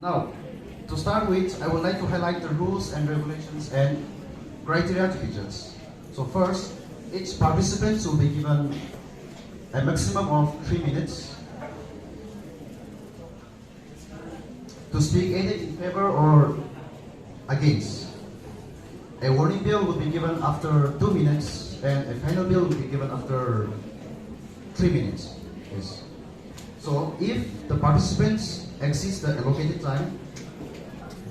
Now, to start with, I would like to highlight the rules and regulations and criteria to be judged. So first, each participant will be given a maximum of 3 minutes to speak either in favor or against. A warning bell will be given after 2 minutes and a final bell will be given after 3 minutes. Yes. So if the participants exceed the allocated time,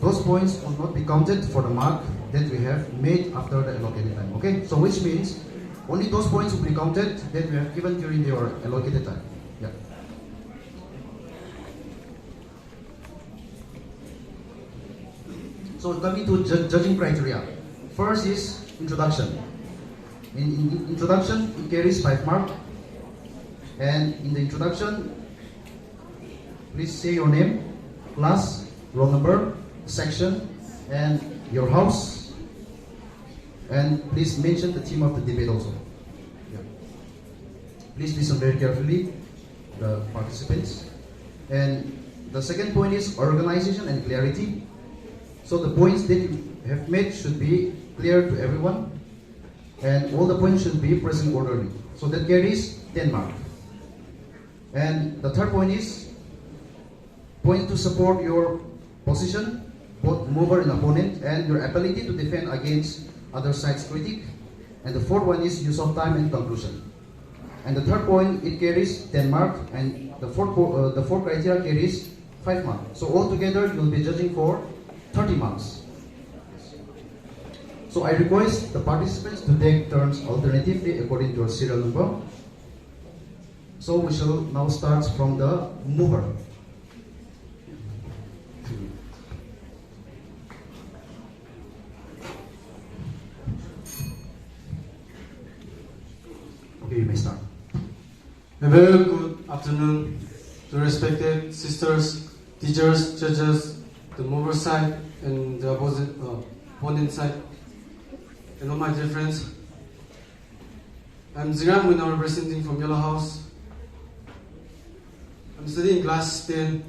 those points will not be counted for the mark that we have made after the allocated time. Okay? So which means only those points will be counted that we have given during your allocated time. Yeah. So coming to judging criteria. First is introduction. In introduction, it carries 5 marks. And in the introduction, please say your name, class, roll number, section, and your house. And please mention the theme of the debate also. Yeah. Please listen very carefully, the participants. And the second point is organization and clarity. So the points that you have made should be clear to everyone. And all the points should be present orderly. So that carries 10 marks. And the third point is point to support your position, both mover and opponent, and your ability to defend against other side's critique. And the fourth one is use of time and conclusion. And the third point, it carries 10 marks, and the fourth criteria carries 5 marks. So altogether, you will be judging for 30 marks. So I request the participants to take turns alternatively according to your serial number. So we shall now start from the mover. Okay, you may start. A very good afternoon to respected sisters, teachers, judges, the mover side and the opponent side, and all my dear friends. I'm Ziram, now representing from Yellow House. I'm studying class 10,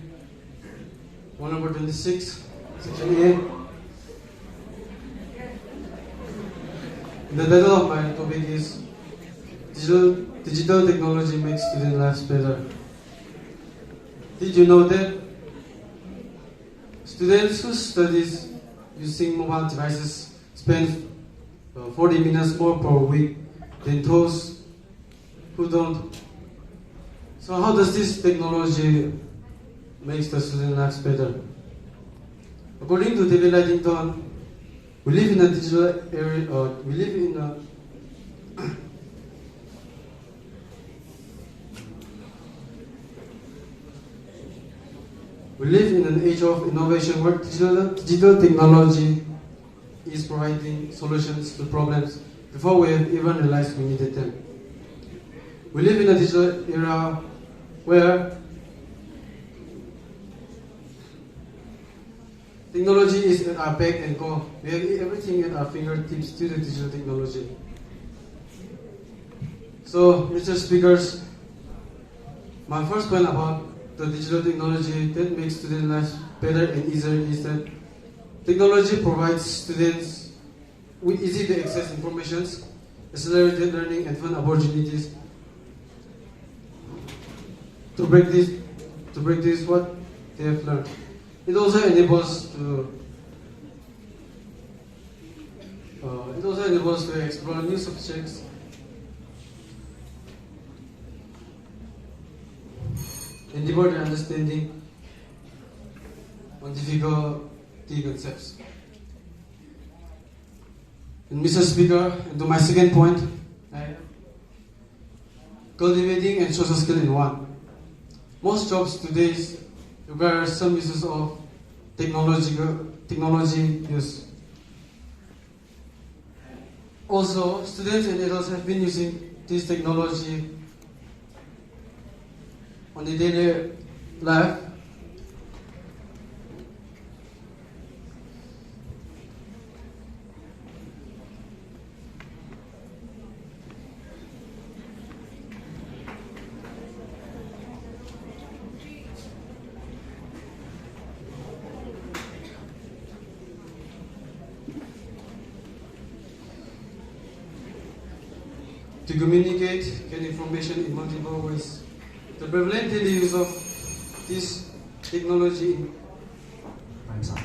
roll number 26, section A. The title of my topic is Digital technology makes student lives better. Did you know that students who study using mobile devices spend 40 minutes more per week than those who don't? So how does this technology makes the student lives better? According to David Lightington, we live in a digital area. We live in an age of innovation where digital technology is providing solutions to problems before we have even realized we needed them. We live in a digital era where technology is at our beck and call. We have everything at our fingertips due to digital technology. So, Mr. Speakers, my first point about the digital technology that makes student lives better and easier is that technology provides students with easy to access information, accelerated learning, and fun opportunities to practice what they have learned. It also enables to explore new subjects and deeper their understanding on difficulty concepts. And Mr. Speaker, and to my second point, cultivating and social skill in one. Most jobs today require some uses of technology use. Also, students and adults have been using this technology on the daily life. to communicate, get information in multiple ways. The prevalent daily use of this technology in Time's up.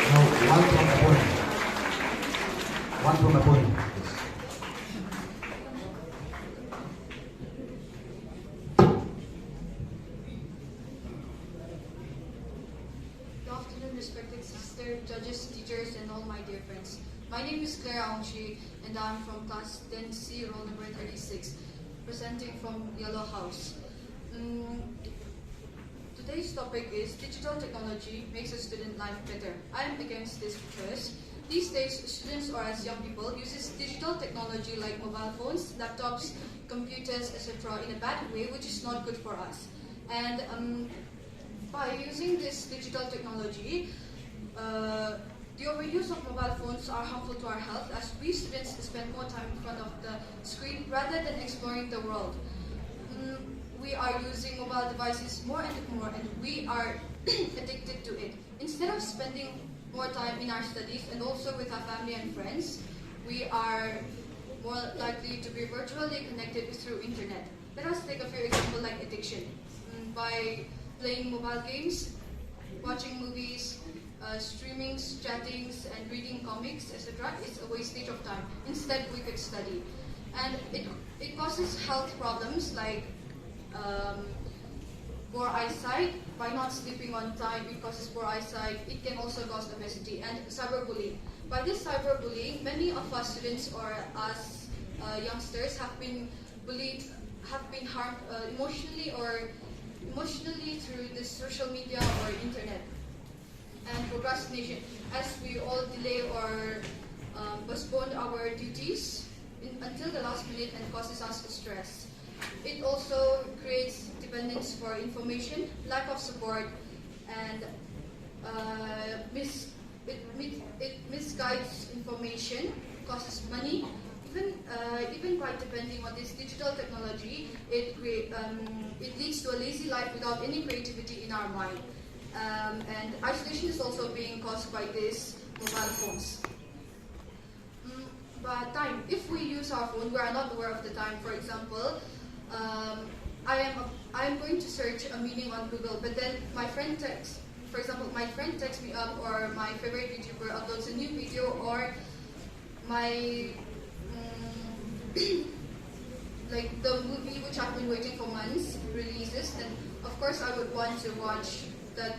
Now, one from the point. One from the point. Good afternoon, respected sister, judges, teachers, and all my dear friends. My name is Claire Aungshi, and I'm from class 10C, roll number 36, presenting from Yellow House. Today's topic is digital technology makes a student life better. I am against this because these days students or as young people uses digital technology like mobile phones, laptops, computers, etc. in a bad way, which is not good for us. And by using this digital technology, the overuse of mobile phones are harmful to our health as we students spend more time in front of the screen rather than exploring the world. We are using mobile devices more and more, and we are addicted to it. Instead of spending more time in our studies and also with our family and friends, we are more likely to be virtually connected through internet. Let us take a few examples like addiction. By playing mobile games, watching movies, streaming, chattings, and reading comics, etc. is a wastage of time. Instead, we could study. And it causes health problems like poor eyesight. By not sleeping on time, it causes poor eyesight. It can also cause obesity and cyberbullying. By this cyberbullying, many of us students or us youngsters have been bullied, have been harmed emotionally through the social media or internet. And procrastination, as we all delay or postpone our duties until the last minute and causes us stress. It also creates dependence for information, lack of support, and it misguides information, causes money. Even by depending on this digital technology, it leads to a lazy life without any creativity in our mind. And isolation is also being caused by these mobile phones. But time, if we use our phone, we are not aware of the time. For example, I am going to search a meaning on Google, but then my friend texts. For example, my friend texts me up, or my favorite YouTuber uploads a new video, or my like the movie which I've been waiting for months releases, then of course I would want to watch that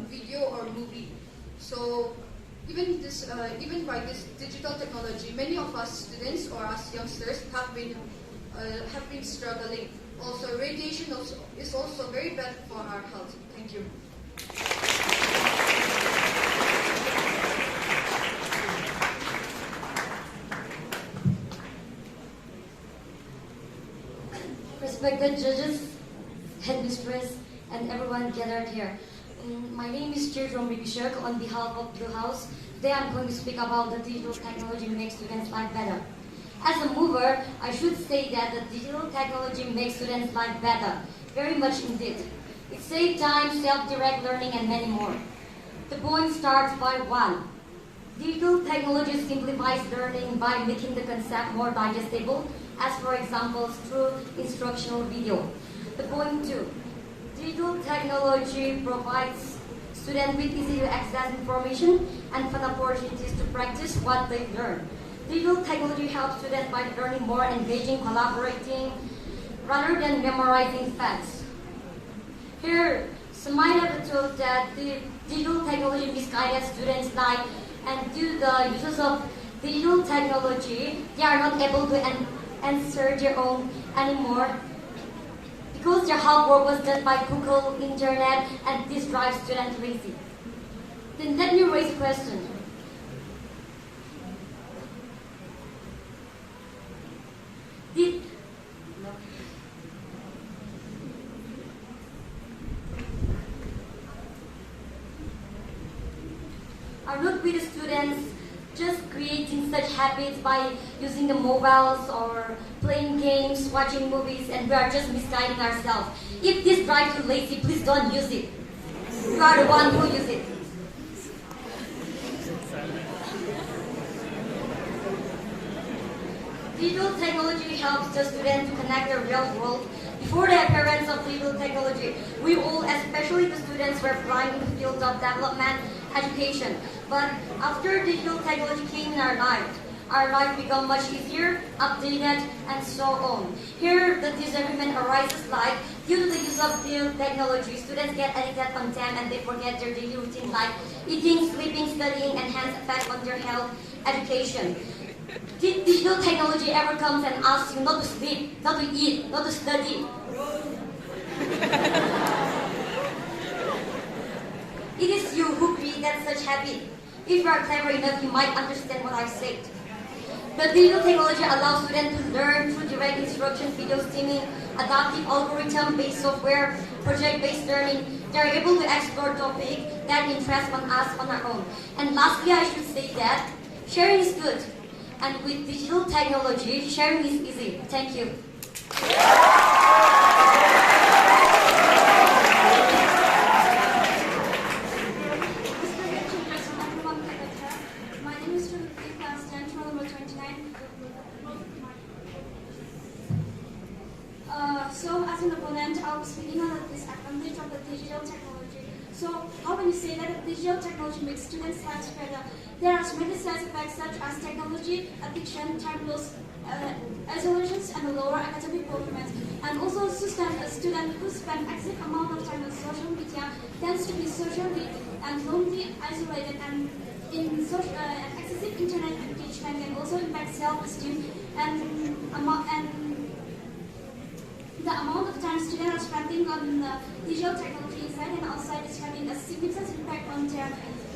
video or movie. So even by this digital technology, many of us students or us youngsters have been struggling. Also, radiation is also very bad for our health. Thank you. Respected judges, headmistress, and everyone gathered here. My name is Chairman Bishak on behalf of Blue House. Today I'm going to speak about the digital technology makes students' life better. As a mover, I should say that the digital technology makes students' life better, very much indeed. It saves time, self-direct learning, and many more. The point starts by 1. Digital technology simplifies learning by making the concept more digestible, as for example, through instructional video. The point 2. Digital technology provides students with easy to access information and fun opportunities to practice what they learn. Digital technology helps students by learning more engaging, collaborating, rather than memorizing facts. Here, some might have told that the digital technology misguided students' life, and due to the uses of digital technology, they are not able to answer their own anymore because their hard work was done by Google, internet, and this drives students lazy. Then let me raise a question. Are not we the students just creating such habits by using the mobiles or playing games, watching movies, and we are just misguiding ourselves? If this drives you lazy, please don't use it. You are the one who use it. digital technology helps the student to connect the real world. Before the appearance of digital technology, we all, especially the students, were blind in the field of development, education. But after digital technology came in our life become much easier, updated, and so on. Here, the disagreement arises like, due to the use of digital technology, students get addicted on them and they forget their daily routine like eating, sleeping, studying, and hence effect on their health, education. Did digital technology ever comes and asks you not to sleep, not to eat, not to study? It is you who created such habit. If you are clever enough, you might understand what I said. The digital technology allows students to learn through direct instruction, video streaming, adaptive algorithm-based software, project-based learning. They are able to explore topics that interest on us on our own. And lastly, I should say that sharing is good. And with digital technology, sharing is easy. Thank you. My name is Timothy, class 10, roll number 29. So, as an opponent, I was speaking on the disadvantage of the digital technology. So, how can you say that the digital technology makes students' lives better? There are many side effects such as technology, addiction, time loss, isolations, and lower academic performance. And also, a student who spends excessive amount of time on social media tends to be socially and lonely, isolated, and in excessive internet engagement can also impact self-esteem and the amount of time students are spending on digital technology inside and outside is having a significant impact on their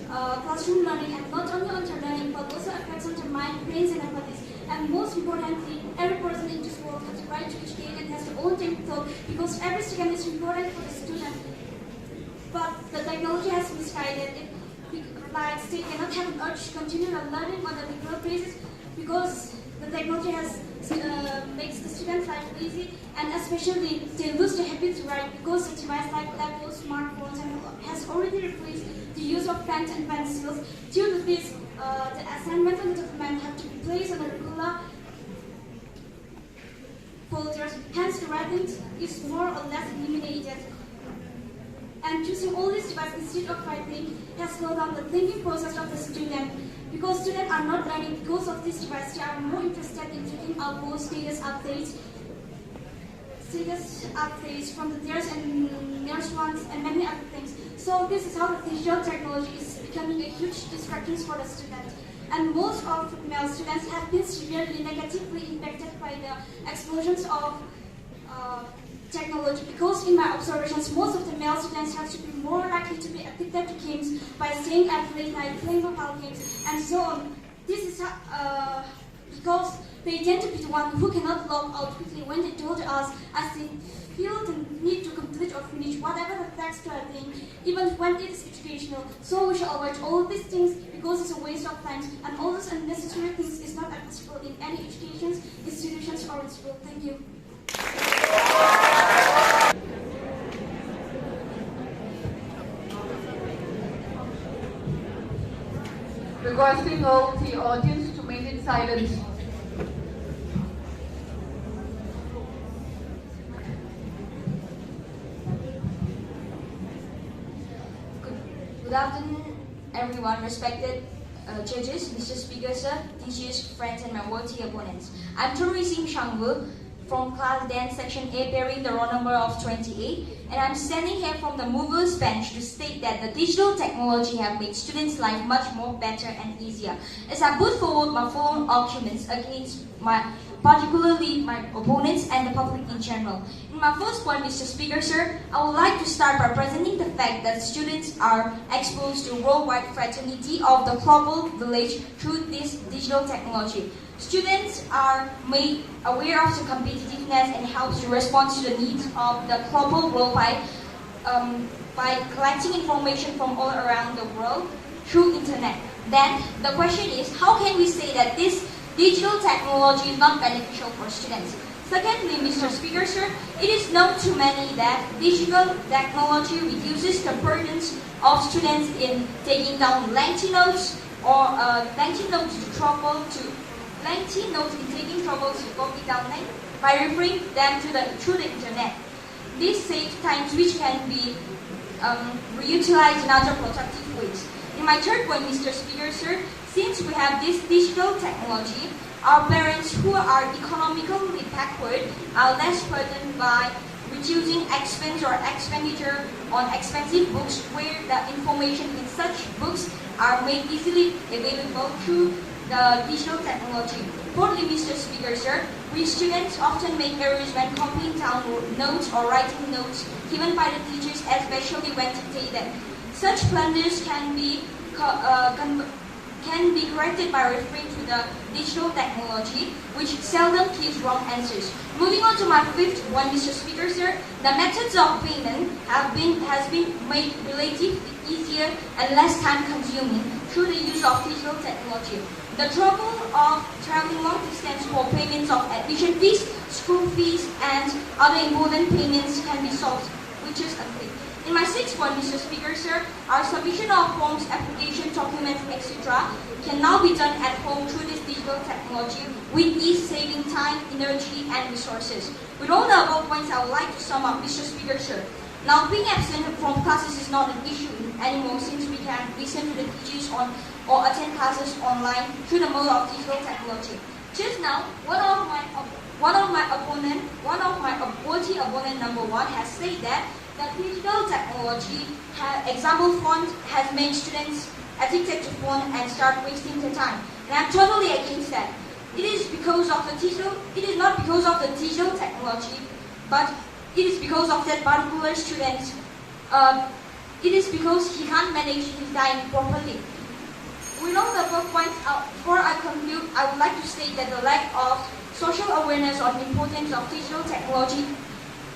classroom learning, and not only on their learning but also affects on their mind, brains, and abilities. And most importantly, every person in this world has the right to educate and has their own thing to talk, because every second is important for the student. But the technology has misguided it. Like they cannot have an urge to continue learning on a regular basis because the technology has makes the students' life easy, and especially they lose the habit to write because the device like laptops, smartphones, and has already replaced the use of pens and pencils. Due to this, the assignment and the document have to be placed on a regular folders. Hence, the writing is more or less eliminated. And choosing all these devices instead of writing has slowed down the thinking process of the student. Because students are not learning because of this device, they are more interested in checking out more status updates from the theirs and nearest ones and many other things. So this is how the digital technology is becoming a huge distraction for the students. And most of male students have been severely negatively impacted by the explosions of technology, because in my observations, most of the male students have to be more likely to be addicted to games by staying up late night playing mobile games and so on. This is because they tend to be the one who cannot log out quickly when they told us, as they feel the need to complete or finish whatever the text they are doing, even when it is educational. So we should avoid all these things because it's a waste of time, and all those unnecessary things is not admissible in any education institutions or in school. Thank you. Requesting all the audience to maintain silence. Good afternoon, everyone, respected judges, Mr. Speaker, sir, teachers, friends, and my worthy opponents. I'm Tori Singh Shangwu from class 10, section A, bearing the roll number of 28, and I'm standing here from the movers bench to state that the digital technology have made students' life much more better and easier. As I put forward my following arguments against particularly my opponents and the public in general. In my first point, Mr. Speaker, sir, I would like to start by presenting the fact that students are exposed to worldwide fraternity of the global village through this digital technology. Students are made aware of the competitiveness and helps to respond to the needs of the global world by collecting information from all around the world through internet. Then the question is, how can we say that this digital technology is not beneficial for students? Secondly, Mr. Speaker, sir, it is known to many that digital technology reduces the burdens of students in taking down lengthy notes or lengthy notes to travel to plenty notes in taking troubles to copy down by referring them through the internet. This saves time which can be reutilized in other productive ways. In my third point, Mr. Speaker, sir, since we have this digital technology, our parents who are economically backward are less burdened by reducing expense or expenditure on expensive books where the information in such books are made easily available through the digital technology. Fourthly, Mr. Speaker, sir, we students often make errors when copying down notes or writing notes given by the teachers, especially when dictated. Such blunders can be corrected by referring to the digital technology, which seldom gives wrong answers. Moving on to my fifth one, Mr. Speaker, sir, the methods of payment has been made relatively easier and less time-consuming through the use of digital technology. The trouble of traveling long distance for payments of admission fees, school fees, and other important payments can be solved, which is a click. In my sixth point, Mr. Speaker, sir, our submission of forms, application documents, etc. can now be done at home through this digital technology with ease, saving time, energy, and resources. With all the above points, I would like to sum up, Mr. Speaker, sir. Now, being absent from classes is not an issue anymore since we can listen to the teachers or attend classes online through the mode of digital technology. Just now, one of my worthy opponent number one has said that the digital technology, example phone, has made students addicted to phone and start wasting their time. And I'm totally against that. It is not because of the digital technology, but it is because of that particular student. It is because he can't manage his time properly. With all the above points, before I conclude, I would like to state that the lack of social awareness on the importance of digital technology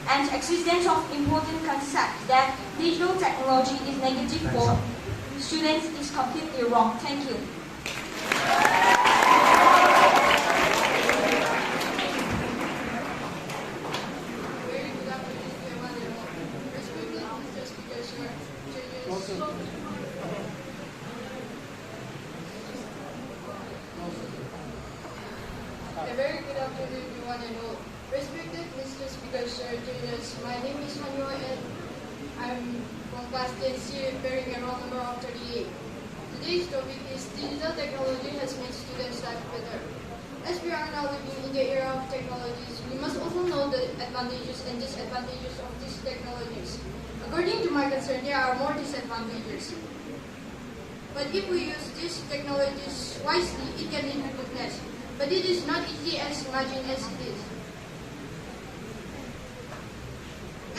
and existence of important concepts that digital technology is negative for students is completely wrong. Thank you. Very good afternoon, everyone. Respected Mr. Speaker, sir, judges. A very good afternoon, everyone and all. Respected Mr. Speaker, sir, judges. My name is Hanyo and I'm from class 10C, bearing a roll number of 38. Today's topic is digital technology has made students' life better. As we are now living in the era of technologies, we must also know the advantages and disadvantages of these technologies. According to my concern, there are more disadvantages. But if we use these technologies wisely, it can lead to goodness. But it is not easy as imagined as it is.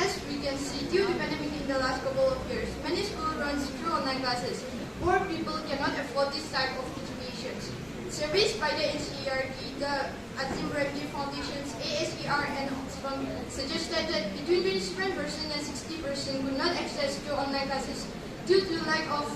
As we can see, due to the pandemic in the last couple of years, many schools run through online classes. Poor people cannot afford this type of education. Surveys by the NCERT, the Azim Remdi Foundation's ASER and Oxfam suggested that between 27% and 60% could not access to online classes due to lack of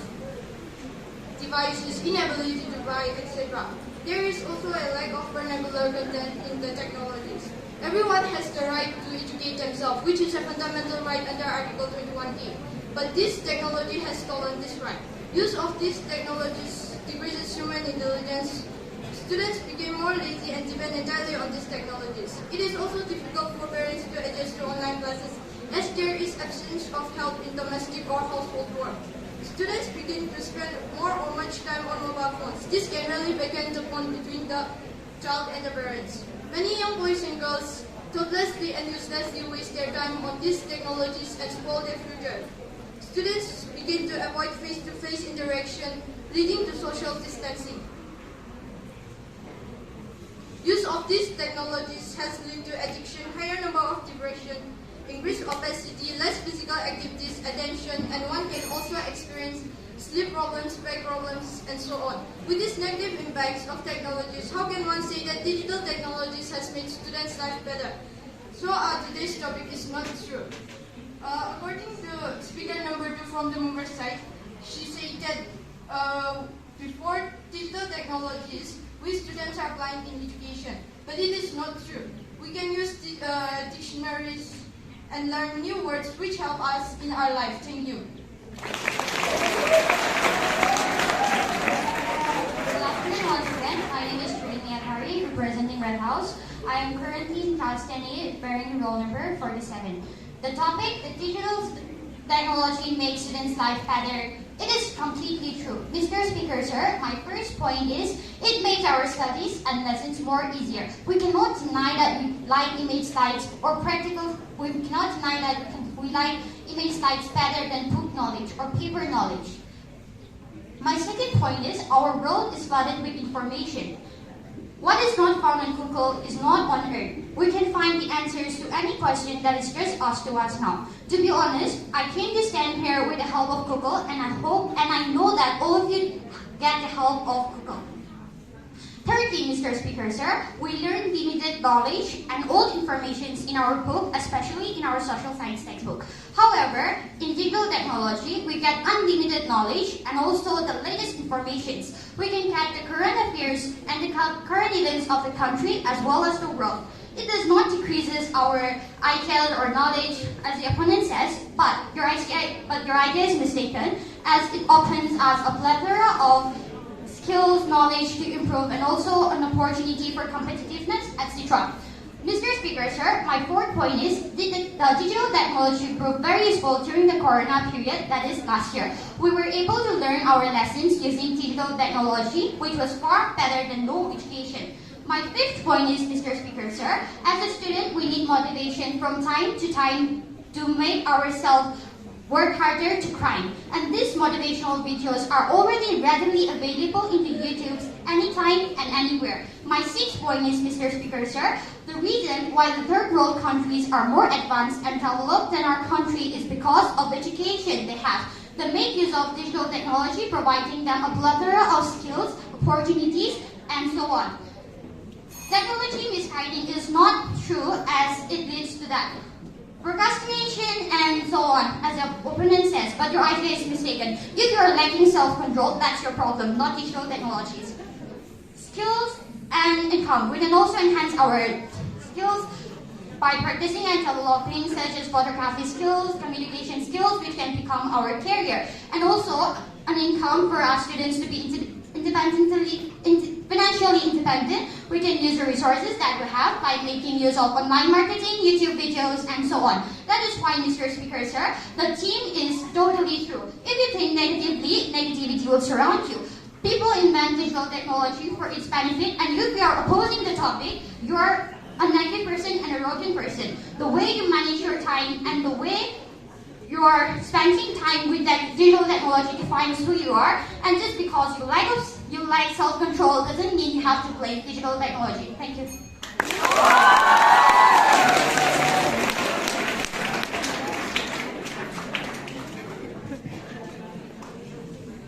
devices, inability to buy, etc. There is also a lack of vernacular content in the technologies. Everyone has the right to educate themselves, which is a fundamental right under Article 21A. But this technology has stolen this right. Use of these technologies decreases human intelligence. Students became more lazy and depend entirely on these technologies. It is also difficult for parents to adjust to online classes as there is absence of help in domestic or household work. Students begin to spend more or much time on mobile phones. This can really weaken the bond between the child and the parents. Many young boys and girls thoughtlessly and uselessly waste their time on these technologies and spoil their future. Students begin to avoid face-to-face interaction, leading to social distancing. Use of these technologies has led to addiction, higher number of depression, increased obesity, less physical activities, attention, and one can also experience sleep problems, back problems, and so on. With these negative impacts of technologies, how can one say that digital technologies has made students' life better? So today's topic is not true. According to speaker number 2 from the member side, she said that before digital technologies, we students are blind in education. But it is not true. We can use dictionaries and learn new words which help us in our life. Thank you. Good afternoon once again. My name is Trinity Hari House. I am currently in class 10A, bearing roll number 47. The topic, the digital technology makes students' life better. It is completely true. Mr. Speaker, sir, my first point is, it makes our studies and lessons more easier. We cannot deny that we like image slides or practical, we cannot deny that we like image slides better than book knowledge or paper knowledge. My second point is, our world is flooded with information. What is not found on Google is not on Earth. We can find the answers to any question that is just asked to us now. To be honest, I came to stand here with the help of Google, and I hope and I know that all of you get the help of Google. Thirdly, Mr. Speaker, sir, we learn limited knowledge and old information in our book, especially in our social science textbook. However, in digital technology, we get unlimited knowledge and also the latest information. We can get the current affairs and the current events of the country as well as the world. It does not decreases our IQ or knowledge, as the opponent says, but your idea is mistaken, as it opens us a plethora of skills, knowledge to improve, and also an opportunity for competitiveness, etc. Mr. Speaker, sir, my fourth point is, the digital technology proved very useful during the Corona period, that is last year. We were able to learn our lessons using digital technology, which was far better than no education. My fifth point is, Mr. Speaker, sir, as a student, we need motivation from time to time to make ourselves work harder to climb. And these motivational videos are already readily available in the YouTubes anytime and anywhere. My sixth point is, Mr. Speaker, sir, the reason why the third world countries are more advanced and developed than our country is because of the education they have. They make use of digital technology, providing them a plethora of skills, opportunities, and so on. Technology misguiding is not true, as it leads to that. Procrastination and so on, as the opponent says, but your idea is mistaken. If you are lacking self-control, that's your problem, not digital technologies. Skills and income. We can also enhance our skills by practicing and developing such as photography skills, communication skills, which can become our career. And also an income for our students to be financially independent. We can use the resources that we have by making use of online marketing, YouTube videos, and so on. That is why, Mr. Speaker, sir, the theme is totally true. If you think negatively, negativity will surround you. People invent digital technology for its benefit, and if you are opposing the topic, you are a negative person and a rotten person. The way you manage your time and the way you are spending time with that digital technology defines who you are, and just because you like self-control doesn't mean you have to play digital technology. Thank you.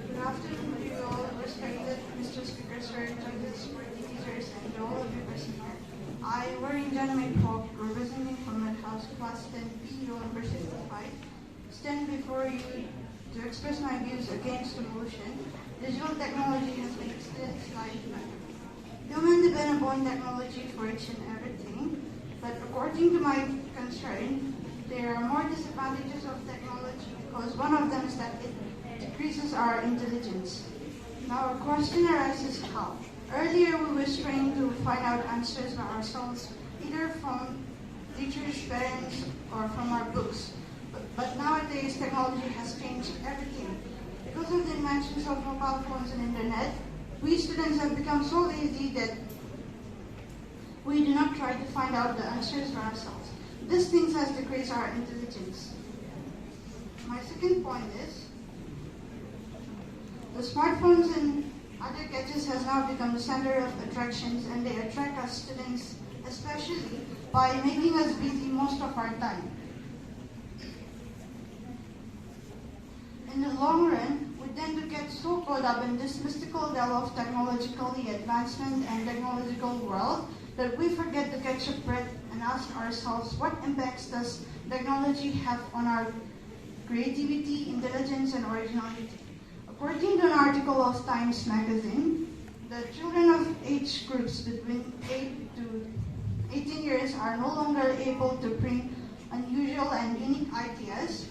Good afternoon to you all, respected Mr. Speaker, sir, judges, teachers, and all of you present here. I, Waring Janamay Pok, representing from my house, class 10B, roll number 65, stand before you to express my views against the motion. Digital technology has made students' life better. Humans depend upon technology for each and everything, but according to my concern, there are more disadvantages of technology because one of them is that it decreases our intelligence. Now, our question arises how? Earlier, we were trained to find out answers by ourselves, either from teachers, parents, or from our books. But nowadays, technology has changed everything. Because of the inventions of mobile phones and internet, we students have become so lazy that we do not try to find out the answers for ourselves. This thing has decreased our intelligence. My second point is, the smartphones and other gadgets has now become the center of attractions, and they attract us students, especially by making us busy most of our time. In the long run, we tend to get so caught up in this mystical realm of technologically advancement and technological world that we forget to catch a breath and ask ourselves what impacts does technology have on our creativity, intelligence, and originality. According to an article of Times magazine, the children of age groups between 8 to 18 years are no longer able to bring unusual and unique ideas,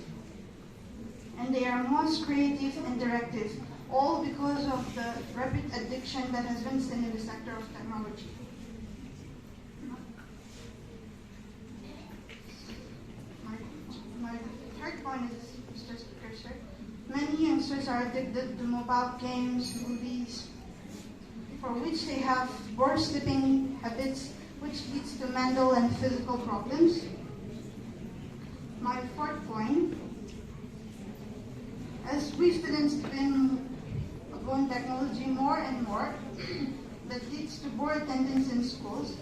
and they are most creative, interactive, all because of the rapid addiction that has been seen in the sector of technology. point is, Mr. Speaker, sir, many youngsters are addicted to mobile games, movies, for which they have poor sleeping habits, which leads to mental and physical problems. My fourth point, as we students depend upon technology more and more, that leads to poor attendance in schools,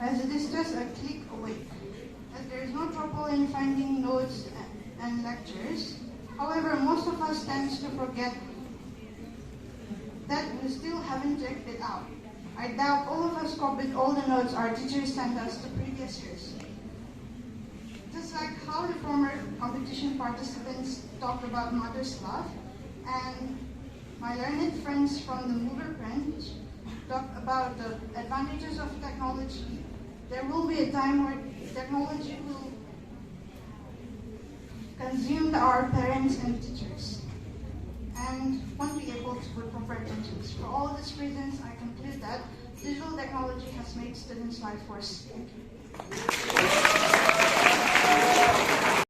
as it is just a click away, as there is no trouble in finding notes and lectures. However, most of us tend to forget that we still haven't checked it out. I doubt all of us copied all the notes our teachers sent us the previous years. Just like how the former competition participants talked about mother's love, and my learned friends from the mover branch talked about the advantages of technology, there will be a time where technology will consume our parents and teachers and won't be able to put proper attentions. For all these reasons, I conclude that digital technology has made students' life worse. Thank you.